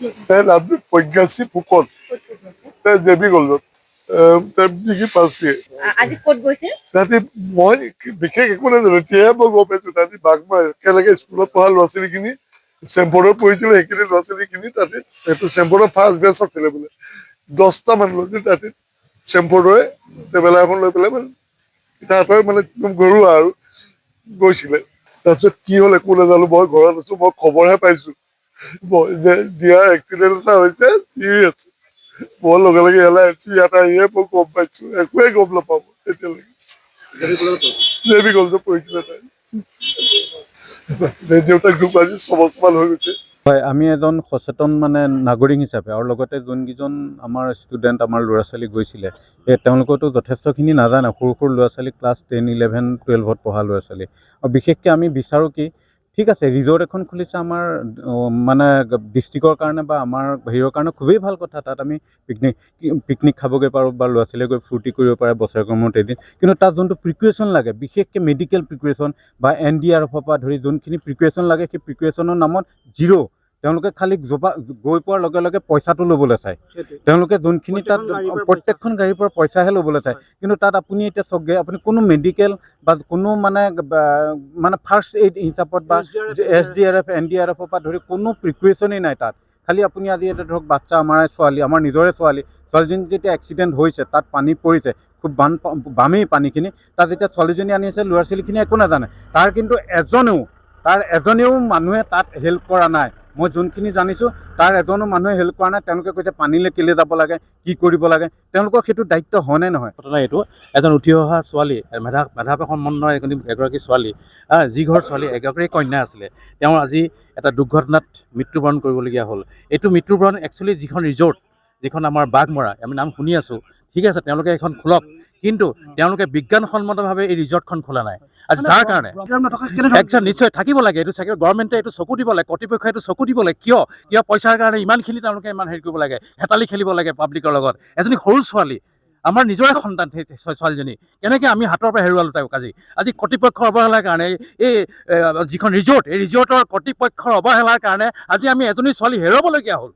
তাই নামটো প্ৰজ্ঞাশ্ৰী ফুকন। তাই জেবি কলেজত ডিগ্ৰী পাছ দিয়ে। আজি ক'ত গৈছে? তাহাঁতি মই বিশেষ একো নাজানো, এতিয়াহে মই গম পাইছো তাহাঁতি বাঘমাৰ একেলগে স্কুলত পঢ়া ল'ৰা ছোৱালীখিনি চেম্পৰত পঢ়িছিলে, সেইখিনি ল'ৰা ছোৱালীখিনি তাহাঁতি সেইটো চেম্পৰৰ ফাৰ্ষ্ট বেচ আছিলে বোলে। 10টা মানুহ আছিল তাহাঁতি চেম্পৰৰে ট্ৰেভেলাৰ এখন লৈ পেলাই মানে তাহাঁতৰ মানে একদম ঘৰুৱা আৰু গৈছিলে। তাৰপিছত কি হ'ল একো নাজানো, মই ঘৰত আছো, মই খবৰহে পাইছো যে দিয়াৰ এক্সিডেণ্ট এটা হৈছে, চিৰিয়াছ। মই লগে লগে ইয়াত আহিয়ে মই গম পাইছো, একোৱেই গম নাপাব এতিয়ালৈকে। জেবি কলেজত পঢ়িছিলে তাই। দেউতাক ঢুকুৱা আজি 6 বছৰমান হৈ গৈছে। হয়, আমি এজন সচেতন মানে নাগৰিক হিচাপে আৰু লগতে যোনকেইজন আমাৰ ষ্টুডেণ্ট আমাৰ ল'ৰা ছোৱালী গৈছিলে তেওঁলোকেতো যথেষ্টখিনি নাজানে, সৰু সৰু ল'ৰা ছোৱালী ক্লাছ 10, 11, 12ত পঢ়া ল'ৰা ছোৱালী। আৰু বিশেষকৈ আমি বিচাৰোঁ কি, ঠিক আছে ৰিজৰ্ট এখন খুলিছে আমাৰ মানে ডিষ্ট্ৰিক্টৰ কাৰণে বা আমাৰ হেৰিয়ৰ কাৰণে খুবেই ভাল কথা, তাত আমি পিকনিক খাবগৈ পাৰোঁ বা ল'ৰা ছোৱালীয়ে গৈ ফূৰ্তি কৰিব পাৰে বছৰেকৰ মূৰত এদিন। কিন্তু তাত যোনটো প্ৰিকুৱেশ্যন লাগে, বিশেষকৈ মেডিকেল প্ৰিকুৱেশ্যন বা NDRFৰ পৰা ধৰি যোনখিনি প্ৰিকুৱেশ্যন লাগে, সেই প্ৰিকুৱেশ্যনৰ নামত জিৰ'। তেওঁলোকে খালি গৈ পোৱাৰ লগে লগে পইচাটো ল'বলৈ চায়। তেওঁলোকে যোনখিনি তাত প্ৰত্যেকখন গাড়ীৰ পৰা পইচাহে ল'বলৈ চায়। কিন্তু তাত আপুনি এতিয়া চাওকগৈ, আপুনি কোনো মেডিকেল বা কোনো মানে ফাৰ্ষ্ট এইড হিচাপত বা SDRF, NDRFৰ পৰা ধৰি কোনো প্ৰিকুৱেশ্যনেই নাই তাত। খালি আপুনি আজি এটা ধৰক বাচ্ছা আমাৰ ছোৱালী, আমাৰ নিজৰে ছোৱালীজনী যেতিয়া এক্সিডেণ্ট হৈছে, তাত পানী পৰিছে, খুব বামেই পানীখিনি, তাত যেতিয়া ছোৱালীজনী আনি আছে, ল'ৰা ছোৱালীখিনি একো নাজানে। তাৰ কিন্তু এজনেও মানুহে তাত হেল্প কৰা নাই। মই যোনখিনি জানিছোঁ তাৰ এজনো মানুহে হেল্প কৰা নাই। তেওঁলোকে কৈছে পানীলৈ কেলৈ যাব লাগে, কি কৰিব লাগে, তেওঁলোকৰ সেইটো দায়িত্ব হয়নে নহয়? ঘটনা এইটো, এজন উঠি অহা ছোৱালী, মেধাৱী সম্পন্ন এগৰাকী ছোৱালী, যি ঘৰ ছোৱালী এগৰাকী কন্যা আছিলে, তেওঁ আজি এটা দুৰ্ঘটনাত মৃত্যুবৰণ কৰিবলগীয়া হ'ল। এইটো মৃত্যুবৰণ একচুৱেলি যিখন ৰিজৰ্ট, যিখন আমাৰ বাঘমৰা, আমি নাম শুনি আছোঁ, ঠিক আছে তেওঁলোকে এখন খোলক, কিন্তু তেওঁলোকে বিজ্ঞানসন্মতভাৱে এই ৰিজৰ্টখন খোলা নাই। আজি যাৰ কাৰণে নিশ্চয় থাকিব লাগে, এইটো চাগে গভৰ্ণমেণ্টে এইটো চকু দিব লাগে, কৰ্তৃপক্ষই এইটো চকু দিব লাগে। কিয় পইচাৰ কাৰণে ইমানখিনি তেওঁলোকে ইমান হেৰি কৰিব লাগে, হেতালি খেলিব লাগে পাব্লিকৰ লগত। এজনী সৰু ছোৱালী, আমাৰ নিজৰে সন্তান ছোৱালীজনী, কেনেকৈ আমি হাতৰ পৰা হেৰুৱালোঁ তেওঁক। আজি কৰ্তৃপক্ষৰ অৱহেলাৰ কাৰণে, এই যিখন ৰিজৰ্ট, এই ৰিজৰ্টৰ কৰ্তৃপক্ষৰ অৱহেলাৰ কাৰণে আজি আমি এজনী ছোৱালী হেৰুৱাবলগীয়া হ'ল।